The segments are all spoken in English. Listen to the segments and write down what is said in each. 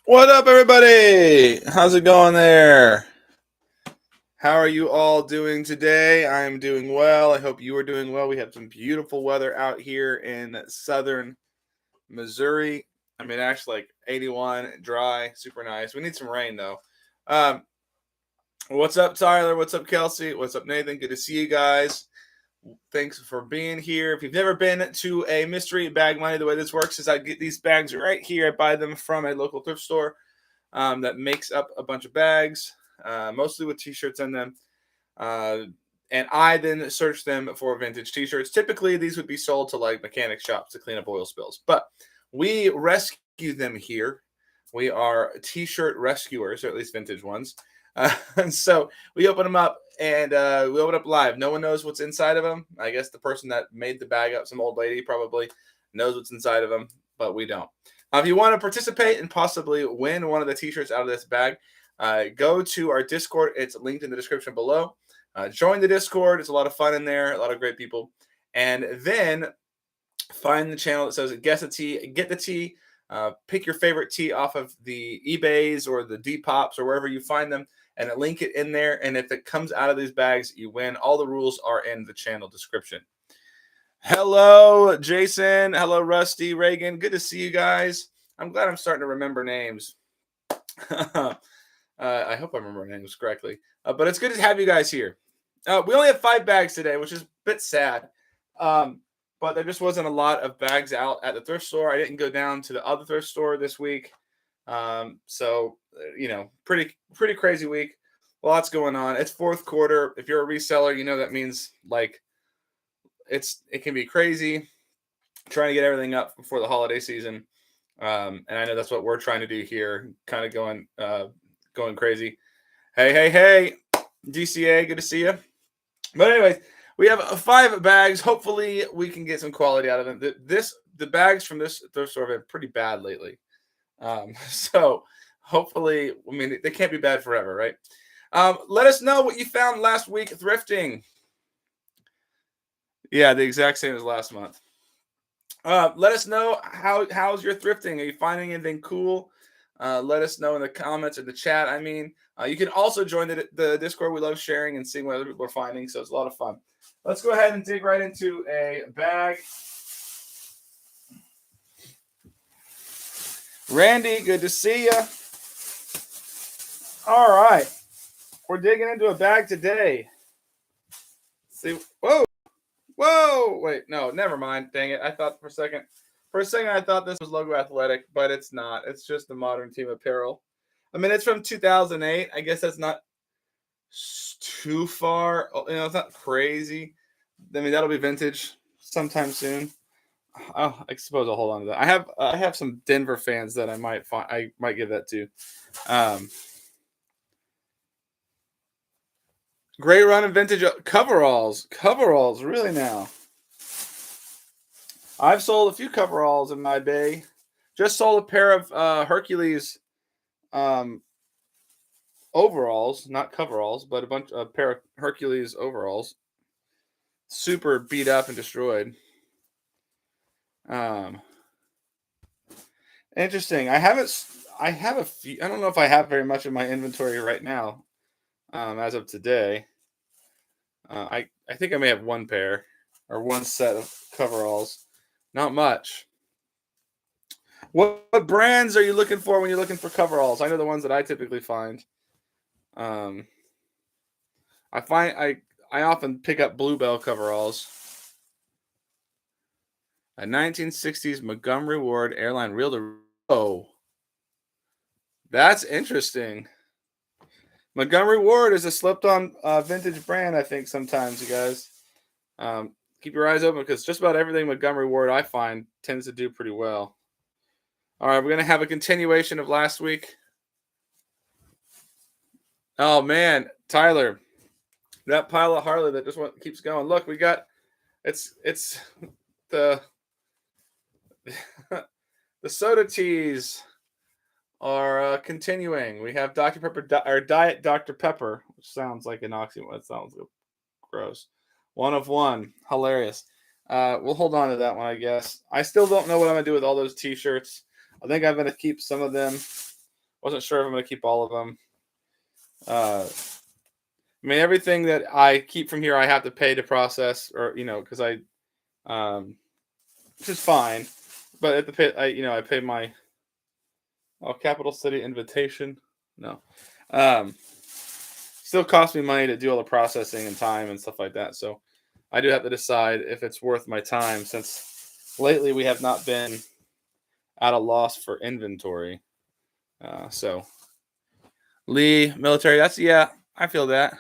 What up, everybody? How's it going there? How are you all doing today? I'm doing well. I hope you are doing well. We have some beautiful weather out here in southern Missouri. I mean, actually, like 81, dry, super nice. We need some rain, though. Um, what's up, Tyler? What's up, Kelsey? What's up, Nathan? Good to see you guys. Thanks for being here. If you've never been to a mystery bag money, the way this works is I get these bags right here. I buy them from a local thrift store that makes up a bunch of bags, mostly with t-shirts in them. Uh, and I then search them for vintage t-shirts. Typically, these would be sold to like mechanic shops to clean up oil spills, but we rescue them here. We are t-shirt rescuers, or at least vintage ones. And so we open them up and we open up live. No one knows what's inside of them. I guess the person that made the bag up, some old lady, probably knows what's inside of them, but we don't. If you want to participate and possibly win one of the t-shirts out of this bag, go to our Discord. It's linked in the description below. Join the Discord. It's a lot of fun in there. A lot of great people. And then find the channel that says Guess a Tee, Get the Tee. Pick your favorite tee off of the eBays or the Dpops or wherever you find them, and link it in there. And if it comes out of these bags, you win. All the rules are in the channel description. Hello, Jason. Hello, Rusty, Reagan. Good to see you guys. I'm glad I'm starting to remember names. I hope I remember names correctly. But it's good to have you guys here. We only have 5 bags today, which is a bit sad. But there just wasn't a lot of bags out at the thrift store. I didn't go down to the other thrift store this week. So, pretty crazy week. Lots going on. It's fourth quarter. If you're a reseller, that means like it can be crazy trying to get everything up before the holiday season. And I know that's what we're trying to do here, kind of going crazy. Hey, DCA, good to see you. But anyways, we have 5 bags. Hopefully, we can get some quality out of them. The bags from this thrift store have been pretty bad lately. So hopefully, they can't be bad forever, right? Let us know what you found last week thrifting. Yeah, the exact same as last month. Let us know how's your thrifting. Are you finding anything cool? Let us know in the comments or the chat. You can also join the Discord. We love sharing and seeing what other people are finding, so it's a lot of fun. Let's go ahead and dig right into a bag. Randy, good to see you. All right, we're digging into a bag today. Let's see, whoa, wait, no, never mind. Dang it! I thought for a second I thought this was Logo Athletic, but it's not. It's just the Modern Team apparel. It's from 2008. I guess that's not too far. It's not crazy. That'll be vintage sometime soon. Oh, I suppose I'll hold on to that. I have some Denver fans that I might give that to. Great run of vintage coveralls. Coveralls, really now. I've sold a few coveralls in my day. Just sold a pair of Hercules overalls, not coveralls, but a pair of Hercules overalls. Super beat up and destroyed. Interesting. I have a few. I don't know if I have very much in my inventory right now, as of today. I think I may have one pair or one set of coveralls. Not much. What brands are you looking for when you're looking for coveralls? I know the ones that I typically find. I often pick up Bluebell coveralls. A 1960s Montgomery Ward airline reel-to. Oh, that's interesting. Montgomery Ward is a slept-on vintage brand, I think, sometimes, you guys. Keep your eyes open because just about everything Montgomery Ward I find tends to do pretty well. All right, we're going to have a continuation of last week. Oh, man, Tyler, that pile of Harley that just keeps going. Look, we got it's the the soda teas are continuing. We have Dr. Pepper or Diet Dr. Pepper, which sounds like an oxymoron. It sounds gross. 1 of 1, hilarious. We'll hold on to that one, I guess. I still don't know what I'm gonna do with all those T-shirts. I think I'm gonna keep some of them. Wasn't sure if I'm going to keep all of them. I mean, everything that I keep from here, I have to pay to process, or because which is fine. But at the pit, I pay my Capital City invitation. No, um, still costs me money to do all the processing and time and stuff like that. So I do have to decide if it's worth my time, since lately we have not been at a loss for inventory. So Lee military, yeah, I feel that.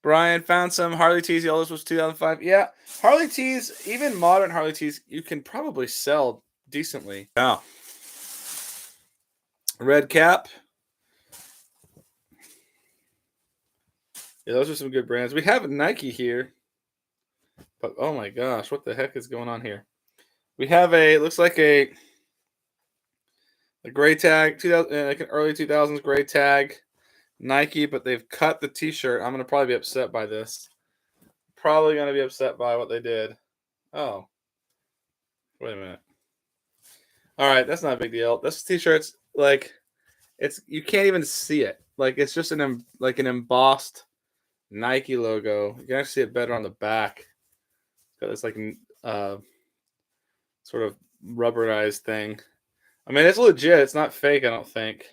Brian found some Harley T's. The oldest was 2005. Yeah, Harley T's, even modern Harley T's, you can probably sell decently. Yeah. Red Cap. Yeah, those are some good brands. We have Nike here, but oh my gosh, what the heck is going on here? We have looks like a gray tag, 2000, like an early 2000s gray tag, Nike, but they've cut the T-shirt. I'm gonna probably be upset by this. Probably gonna be upset by what they did. Oh, wait a minute. All right, that's not a big deal. This T-shirt's like you can't even see it. Like it's just an embossed Nike logo. You can actually see it better on the back. It's got this like sort of rubberized thing. I mean, it's legit. It's not fake, I don't think.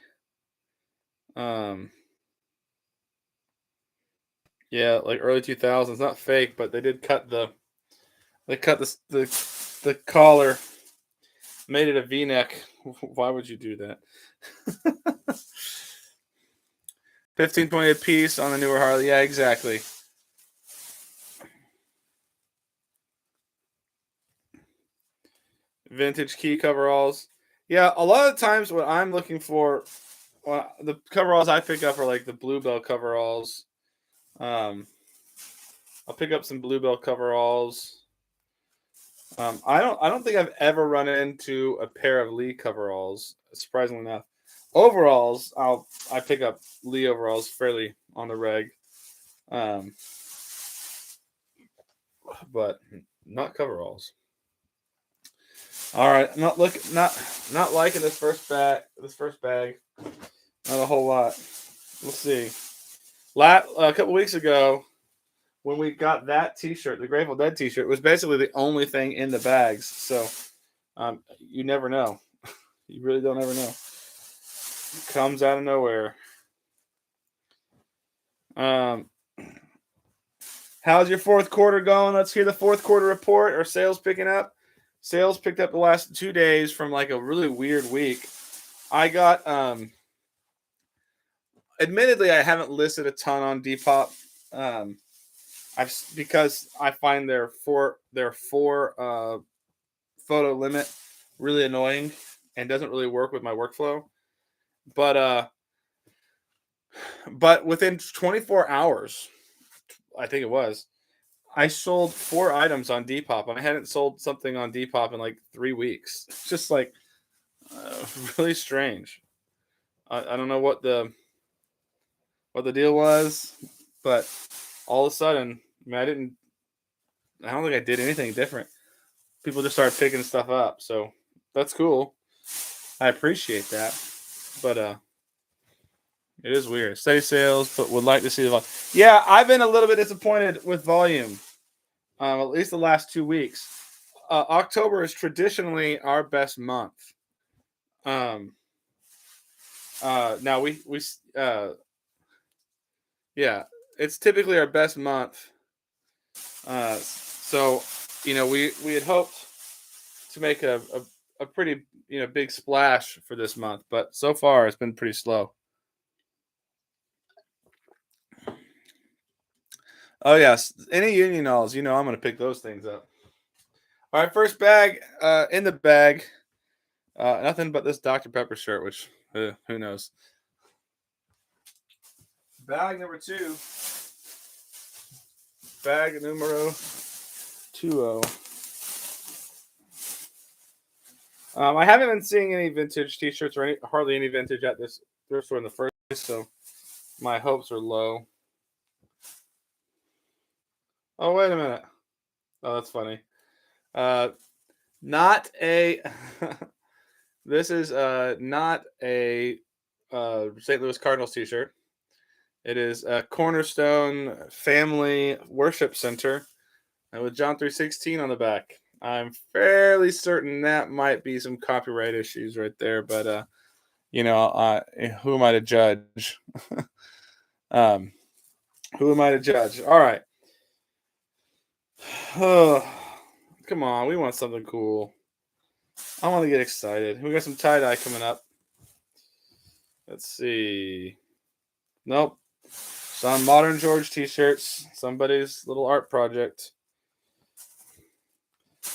Yeah, like early 2000s, not fake, but they did cut the collar, made it a V-neck. Why would you do that? 15.8 a piece on the newer Harley. Yeah, exactly. Vintage key coveralls. Yeah, a lot of times what I'm looking for, the coveralls I pick up are like the Bluebell coveralls. I'll pick up some Bluebell coveralls. I don't think I've ever run into a pair of Lee coveralls. Surprisingly enough, overalls I pick up Lee overalls fairly on the reg, but not coveralls. All right, I'm not liking this first bag. Not a whole lot. We'll see. A couple weeks ago, when we got that T-shirt, the Grateful Dead T-shirt, was basically the only thing in the bags. So, you never know. You really don't ever know. It comes out of nowhere. How's your fourth quarter going? Let's hear the fourth quarter report. Are sales picking up? Sales picked up the last 2 days from like a really weird week. I got admittedly I haven't listed a ton on Depop. Because I find their four photo limit really annoying and doesn't really work with my workflow. But within 24 hours, I think it was, I sold 4 items on Depop, and I hadn't sold something on Depop in like 3 weeks. It's just like really strange. I don't know what the deal was, but all of a sudden, I mean, I don't think I did anything different. People just started picking stuff up, so that's cool. I appreciate that, but it is weird. Steady sales, but would like to see the volume. Yeah, I've been a little bit disappointed with volume. At least the last 2 weeks. October is traditionally our best month. Now yeah, it's typically our best month. So we had hoped to make a pretty big splash for this month, but so far it's been pretty slow. Oh yes, any Union Alls, I'm going to pick those things up. All right, first bag in the bag. Nothing but this Dr. Pepper shirt, which who knows. Bag number 2. Bag numero 20. I haven't been seeing any vintage T-shirts or hardly any vintage at this thrift store in the first place, so my hopes are low. Oh, wait a minute. Oh, that's funny. Not a This is not a St. Louis Cardinals t-shirt. It is a Cornerstone Family Worship Center with John 3:16 on the back. I'm fairly certain that might be some copyright issues right there, but who am I to judge? um, who am I to judge? All right. Oh, come on, we want something cool. I want to get excited. We got some tie dye coming up. Let's see. Nope. Some Modern George t-shirts. Somebody's little art project.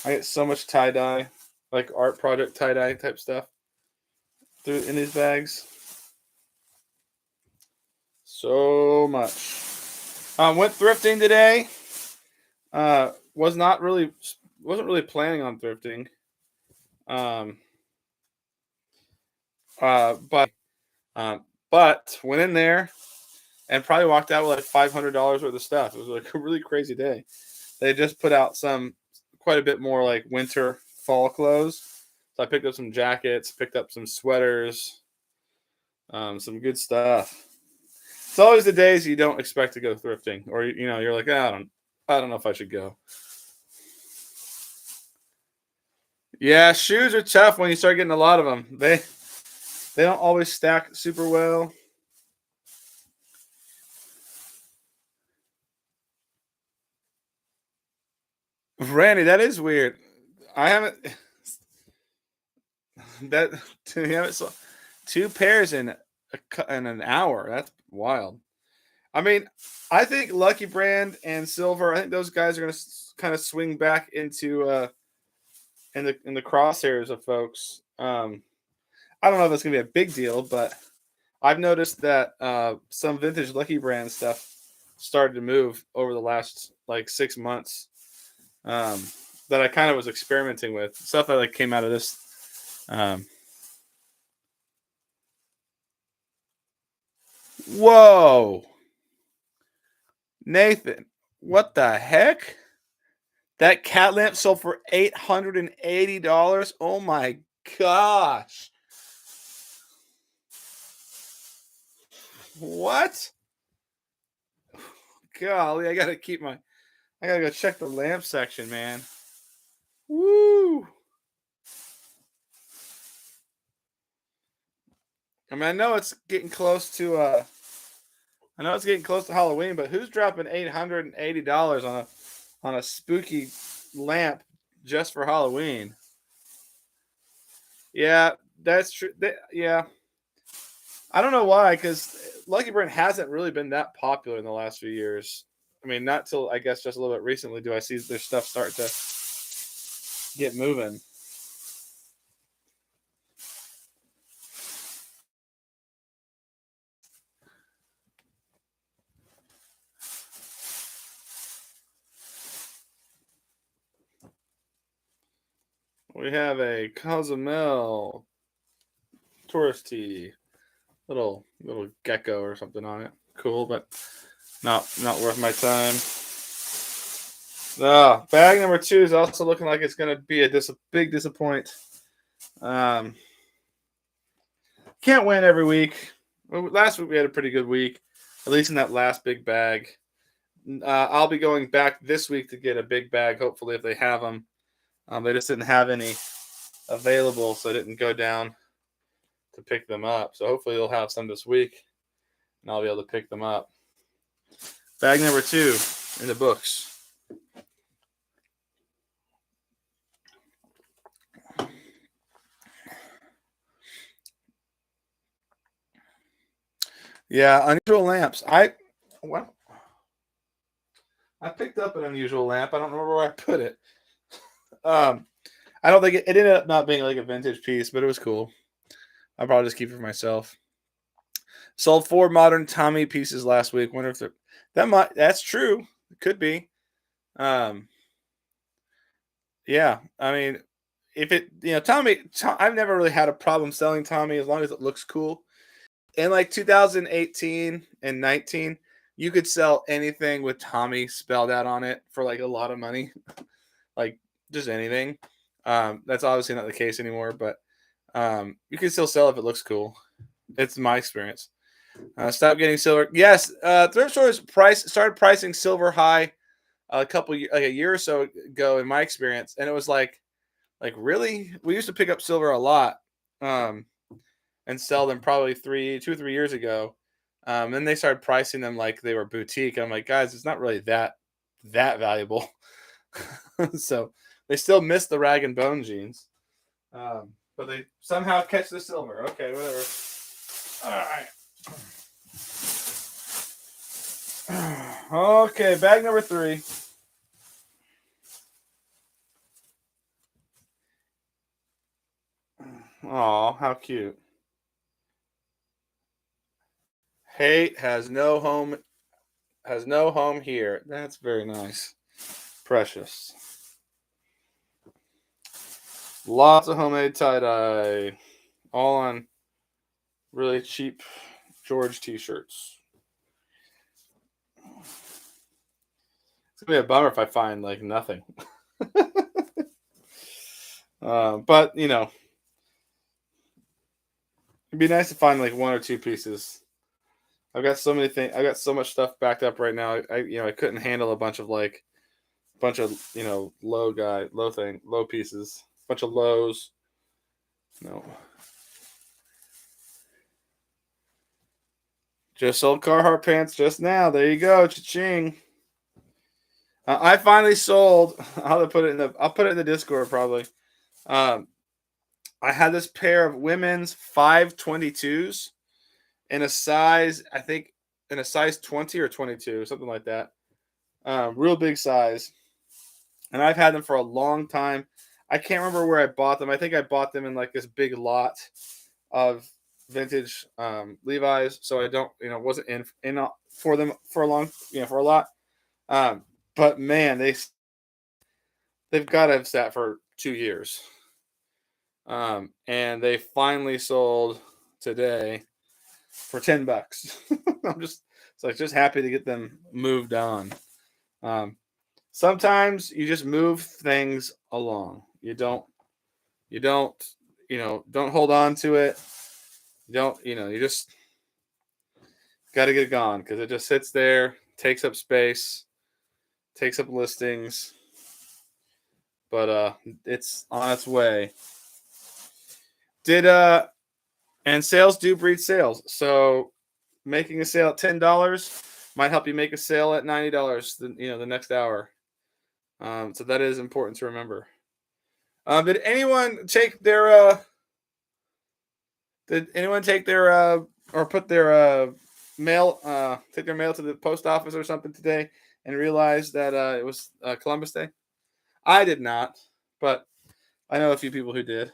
I get so much tie dye, like art project tie dye type stuff, through in these bags. So much. Went thrifting today. Wasn't really planning on thrifting. Um, but went in there and probably walked out with like $500 worth of stuff. It was like a really crazy day. They just put out quite a bit more like winter fall clothes. So I picked up some jackets, picked up some sweaters, some good stuff. It's always the days you don't expect to go thrifting, or you're like, I don't know if I should go. Yeah, shoes are tough when you start getting a lot of them. They don't always stack super well. Randy, that is weird. I haven't that you haven't saw two pairs in an hour. That's wild. I mean, I think Lucky Brand and Silver. I think those guys are going to kind of swing back into in the crosshairs of folks. I don't know if it's going to be a big deal, but I've noticed that some vintage Lucky Brand stuff started to move over the last like 6 months. That I kind of was experimenting with stuff that like came out of this. Whoa, Nathan, what the heck? That cat lamp sold for $880. Oh my gosh. What? Golly, I gotta go check the lamp section, man. Woo! I mean, I know it's getting close to Halloween, but who's dropping $880 on a spooky lamp just for Halloween? Yeah, that's true. Yeah, I don't know why, because Lucky Brand hasn't really been that popular in the last few years. I mean, not till I guess just a little bit recently do I see their stuff start to get moving. We have a Cozumel tourist tee, little gecko or something on it. Cool, but not worth my time. Bag number 2 is also looking like it's going to be a big disappoint. Can't win every week. Last week we had a pretty good week, at least in that last big bag. I'll be going back this week to get a big bag, hopefully, if they have them. They just didn't have any available, so I didn't go down to pick them up. So hopefully they'll have some this week, and I'll be able to pick them up. Bag number 2 in the books. Yeah, unusual lamps. I picked up an unusual lamp. I don't remember where I put it. I don't think it ended up not being like a vintage piece, but it was cool. I'll probably just keep it for myself. Sold 4 modern Tommy pieces last week. Wonder if that's true. It could be. Yeah. I mean, if it Tommy, I've never really had a problem selling Tommy as long as it looks cool. In like 2018 and 19, you could sell anything with Tommy spelled out on it for like a lot of money, like just anything. That's obviously not the case anymore, but You can still sell if it looks cool. It's my experience. Stop getting silver. Yes, thrift stores started pricing silver high like a year or so ago in my experience, and it was like really, we used to pick up silver a lot, um, and sell them probably 2 or 3 years ago. Then they started pricing them like they were boutique, and I'm like, guys, it's not really that valuable. So they still miss the rag and bone jeans, but they somehow catch the silver. Okay, whatever. All right. Okay, bag number 3. Oh, how cute. Hate has no home here. That's very nice. Precious. Lots of homemade tie-dye. All on really cheap George t-shirts. It's gonna be a bummer if I find like nothing. But it'd be nice to find like 1 or 2 pieces. I've got so many things. I got so much stuff backed up right now. I couldn't handle a bunch of low pieces, bunch of lows. No, just sold Carhartt pants just now. There you go, cha-ching. I finally sold. I'll put it in the Discord probably. Um, I had this pair of women's 522s in a size, I think, in a size 20 or 22, something like that. Real big size, and I've had them for a long time. I can't remember where I bought them. I think I bought them in like this big lot of vintage Levi's, so I don't, wasn't in for them for a long, for a lot. But man, they've got to have sat for 2 years. And they finally sold today for $10. I'm just happy to get them moved on. Sometimes you just move things along. You don't hold on to it. You just got to get it gone because it just sits there, takes up space, takes up listings, but it's on its way. And sales do breed sales. So making a sale at $10 might help you make a sale at $90 the next hour. So that is important to remember. Did anyone take their or put their mail take their mail to the post office or something today and realize that it was Columbus Day? I did not, but I know a few people who did.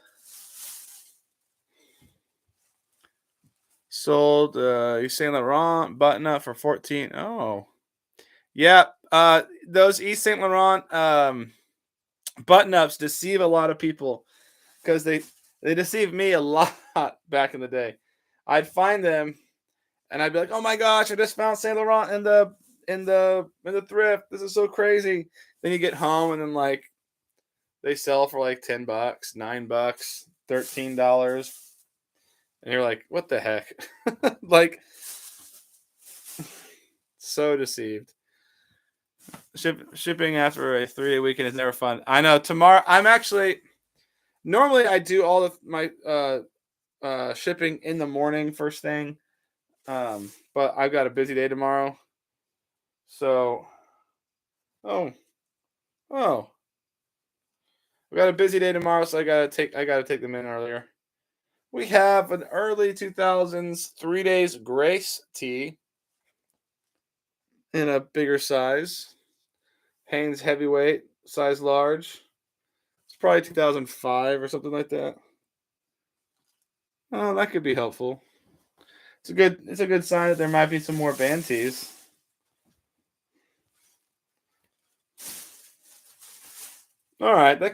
Sold Yves Saint Laurent button up for 14. Oh, yeah. Those Yves Saint Laurent button ups deceive a lot of people because they deceived me a lot back in the day. I'd find them and I'd be like, "Oh my gosh, I just found Saint Laurent in the thrift. This is so crazy." Then you get home and then like they sell for like $10, $9, $13. And you're like, what the heck? Like, so deceived. Shipping after a 3-day weekend is never fun. I know. Tomorrow, normally I do all of my shipping in the morning, first thing. But I've got a busy day tomorrow. So, oh, we got a busy day tomorrow, so I gotta take them in earlier. We have an early 2000s 3 days grace tee in a bigger size. Hanes heavyweight, size large. It's probably 2005 or something like that. Oh, that could be helpful. It's a good sign that there might be some more band tees. All right, if I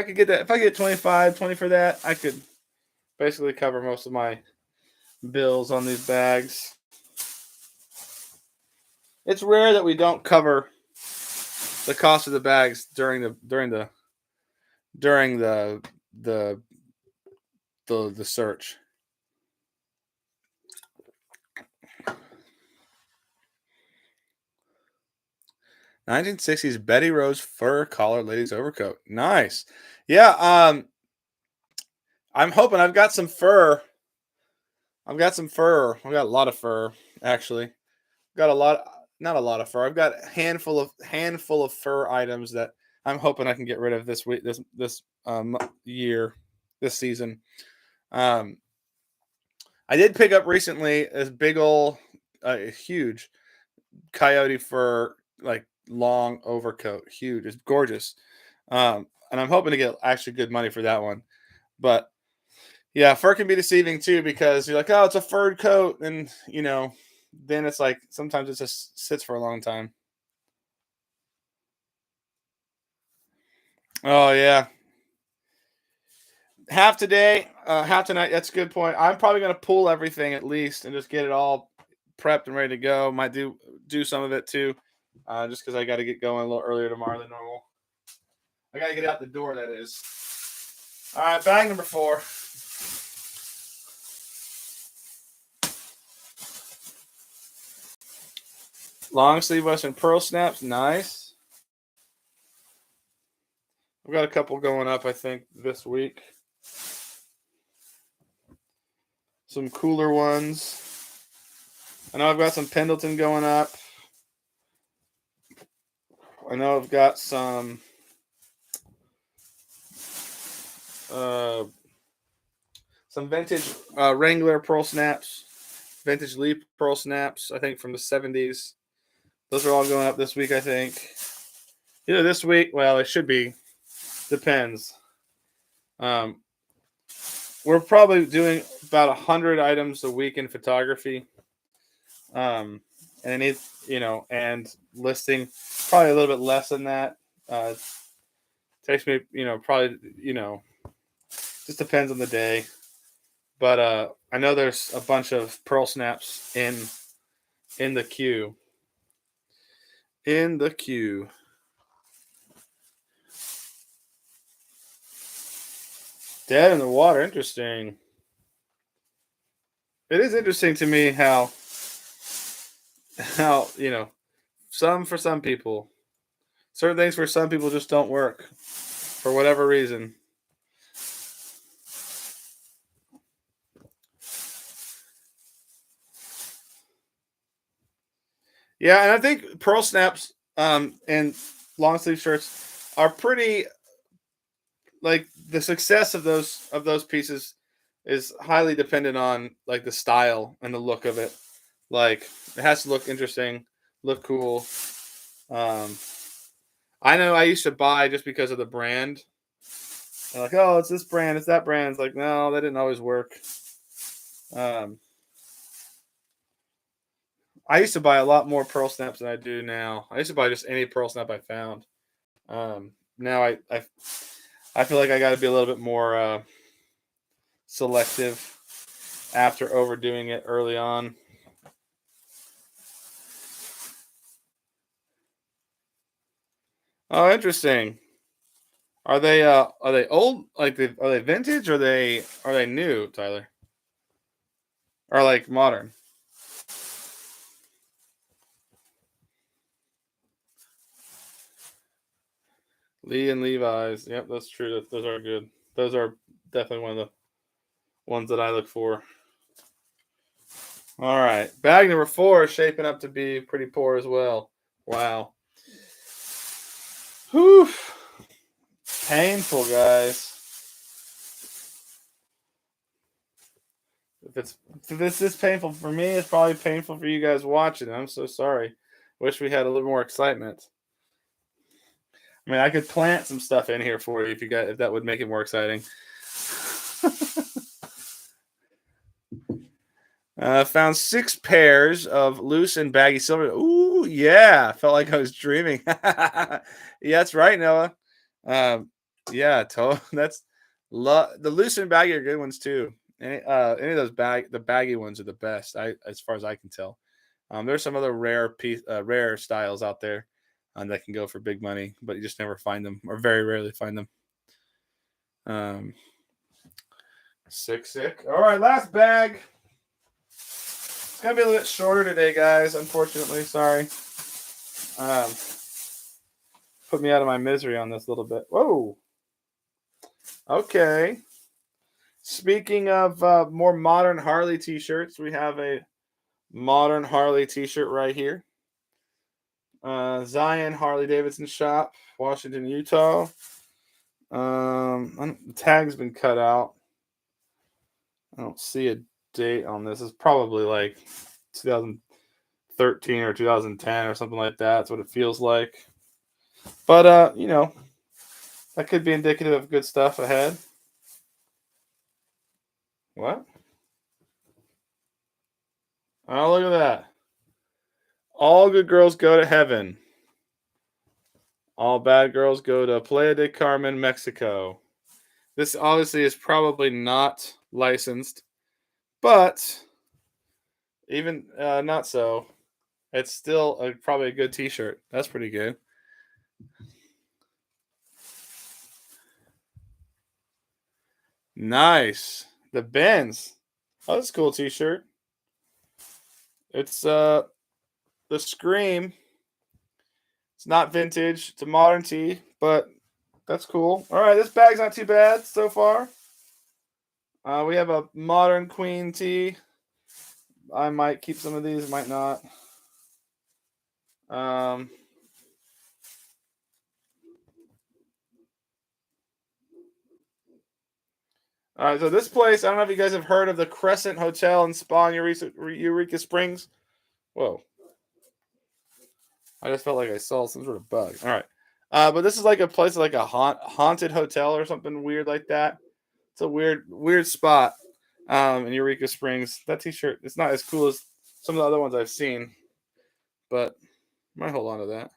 could get that, if I get 25, 20 for that, I could basically cover most of my bills on these bags. It's rare that we don't cover the cost of the bags during the the search. 1960s Betty Rose fur collar ladies overcoat. Nice. Yeah, I'm hoping I've got some fur. I've got some fur. I've got a lot of fur, actually. Got a lot, not a lot of fur. I've got a handful of fur items that I'm hoping I can get rid of this week, this year, this season. I did pick up recently this big old, huge coyote fur, like long overcoat. Huge. It's gorgeous. And I'm hoping to get actually good money for that one. But yeah, fur can be deceiving too because you're like, oh, it's a furred coat, and then it's like sometimes it just sits for a long time. Oh yeah, half today, half tonight. That's a good point. I'm probably gonna pull everything at least and just get it all prepped and ready to go. Might do some of it too, just because I got to get going a little earlier tomorrow than normal. I got to get out the door. That is. All right, bag number 4. Long sleeve Western pearl snaps, nice. I've got a couple going up, I think, this week. Some cooler ones. I know I've got some Pendleton going up. I know I've got some vintage Wrangler pearl snaps, vintage Lee pearl snaps, I think from the 70s. Those are all going up this week, I think. Either this week, well, it should be. Depends. We're probably doing about 100 items a week in photography. And and listing probably a little bit less than that. Takes me, probably, just depends on the day. But I know there's a bunch of pearl snaps in the queue. In the queue. Dead in the water. Interesting. It is interesting to me how for some people, certain things for some people just don't work for whatever reason. Yeah, and I think pearl snaps and long sleeve shirts are pretty, like, the success of those pieces is highly dependent on like the style and the look of it. Like, it has to look interesting, look cool. Um, I know I used to buy just because of the brand. Like, oh, it's this brand, it's that brand. It's like, no, that didn't always work. Um, I used to buy a lot more pearl snaps than I do now. I used to buy just any pearl snap I found. Now I feel like I got to be a little bit more selective after overdoing it early on. Oh, interesting. Are they old? Like, are they vintage? Or are they new, Tyler? Or like modern? Lee and Levi's. Yep, that's true. Those are good. Those are definitely one of the ones that I look for. All right, bag number 4 is shaping up to be pretty poor as well. Wow. Whew. Painful, guys. If this is painful for me, it's probably painful for you guys watching. I'm so sorry. Wish we had a little more excitement. I mean, I could plant some stuff in here for you if that would make it more exciting. Found 6 pairs of loose and baggy silver. Ooh, yeah. Felt like I was dreaming. Yeah, that's right, Noah. Yeah, that's the loose and baggy are good ones too. Any of those the baggy ones are the best. As far as I can tell. There's some other rare styles out there that can go for big money, but you just never find them, or very rarely find them. Um, Sick. All right, last bag. It's gonna be a little bit shorter today, guys. Unfortunately, sorry. Put me out of my misery on this little bit. Whoa. Okay. Speaking of more modern Harley t-shirts, we have a modern Harley t-shirt right here. Zion Harley Davidson shop, Washington, Utah. The tag's been cut out. I don't see a date on this. It's probably like 2013 or 2010 or something like that. That's what it feels like. But that could be indicative of good stuff ahead. What? Oh, look at that. All good girls go to heaven. All bad girls go to Playa del Carmen, Mexico. This obviously is probably not licensed, but even not so, it's still probably a good t-shirt. That's pretty good. Nice. The Benz. Oh, that's a cool t-shirt. It's the Scream. It's not vintage. It's a modern tee, but that's cool. All right, this bag's not too bad so far. We have a modern Queen tee. I might keep some of these, might not. All right, so this place, I don't know if you guys have heard of the Crescent Hotel and Spa in Eureka Springs. Whoa. I just felt like I saw some sort of bug. All right. But this is like a place like a haunted hotel or something weird like that. It's a weird spot in Eureka Springs. That t-shirt, it's not as cool as some of the other ones I've seen, but I might hold on to that.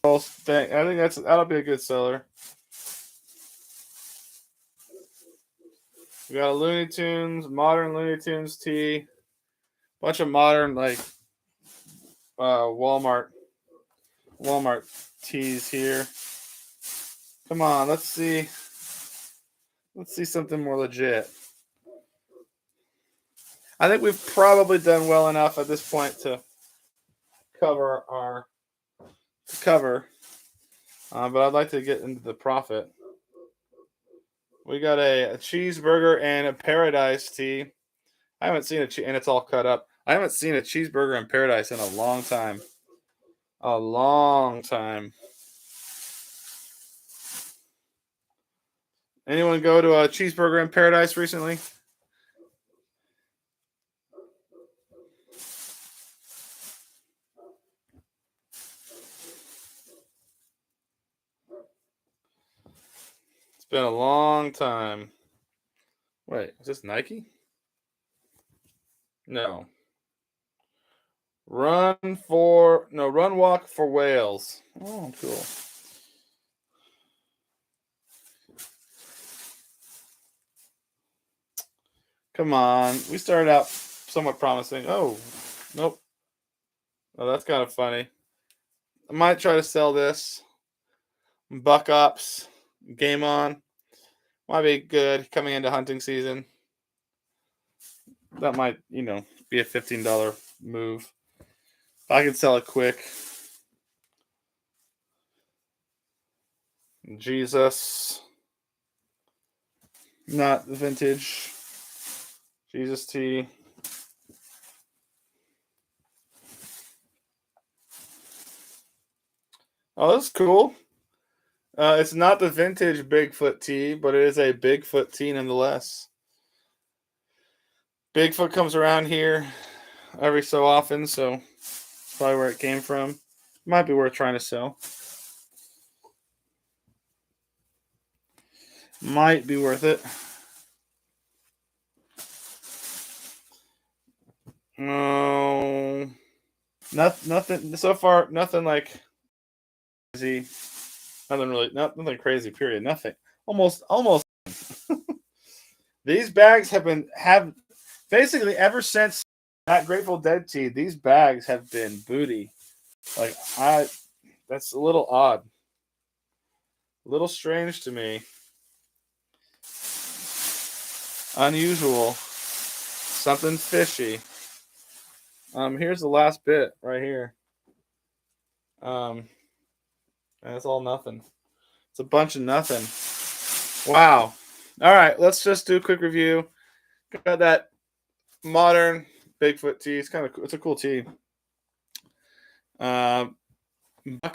I think that'll be a good seller. We got a Looney Tunes, modern Looney Tunes tee, bunch of modern like Walmart tees here. Come on, let's see something more legit. I think we've probably done well enough at this point to cover our cover, but I'd like to get into the profit. We got a cheeseburger and a paradise tee. I haven't seen and it's all cut up. I haven't seen a cheeseburger in paradise in a long time. A long time. Anyone go to a cheeseburger in paradise recently? It's been a long time. Wait, is this Nike? No. Run walk for whales. Oh, cool. Come on. We started out somewhat promising. Oh, nope. Oh, that's kind of funny. I might try to sell this. Buck Ops. Game on. Might be good coming into hunting season. That might, be a $15 move. If I can sell it quick. Jesus. Not the vintage. Jesus tee. Oh, that's cool. It's not the vintage Bigfoot tee, but it is a Bigfoot tee nonetheless. Bigfoot comes around here every so often, so that's probably where it came from. Might be worth trying to sell. Might be worth it. No, nothing so far. Nothing like crazy. Nothing crazy. Period. Nothing. Almost. These bags have basically ever since that Grateful Dead tee. These bags have been booty. Like That's a little odd. A little strange to me. Unusual. Something fishy. Here's the last bit right here. And it's all nothing. It's a bunch of nothing. Wow. All right, let's just do a quick review. Got that modern Bigfoot tee. It's a cool tee. Buck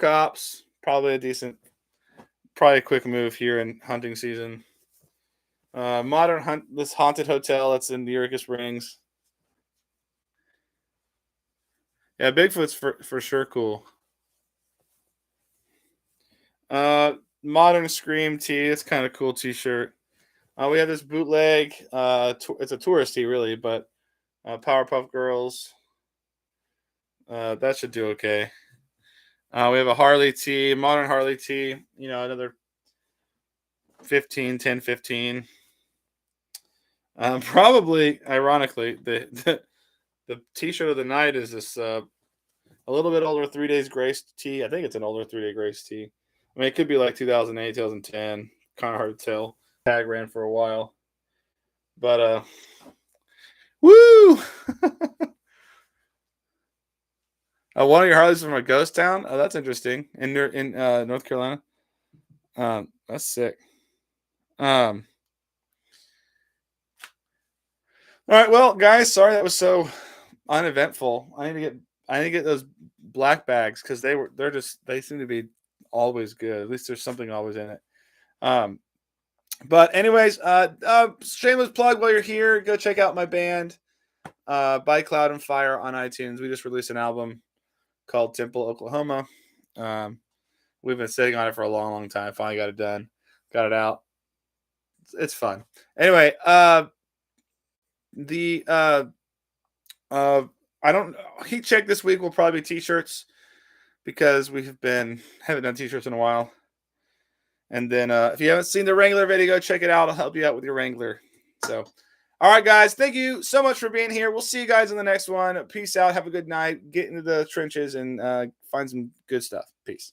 Ops, probably a quick move here in hunting season. This haunted hotel that's in the Eureka Springs. Yeah, Bigfoot's for sure cool. Modern Scream tee. It's kind of cool t-shirt. We have this bootleg. It's a tourist tee, really, but Powerpuff Girls. That should do okay. We have a Harley tee, modern Harley tee. Another 10, 15. Probably, ironically, the t-shirt of the night is this a little bit older 3 Days Grace tee. I think it's an older 3 Day Grace tee. I mean, it could be like 2008, 2010. Kind of hard to tell. Tag ran for a while, but woo! One of your Harleys from a ghost town. Oh, that's interesting. In North Carolina. That's sick. All right, well, guys, sorry that was so uneventful. I need to get those black bags because they seem to be always good. At least there's something always in it. But anyways, shameless plug while you're here. Go check out my band, By Cloud and Fire on iTunes. We just released an album called Temple, Oklahoma. We've been sitting on it for a long, long time. Finally got it done. Got it out. It's fun. Anyway, heat check this week will probably be t-shirts because haven't done t-shirts in a while. And then if you haven't seen the Wrangler video, check it out. I'll help you out with your Wrangler. So, all right, guys, thank you so much for being here. We'll see you guys in the next one. Peace out. Have a good night. Get into the trenches and find some good stuff. Peace.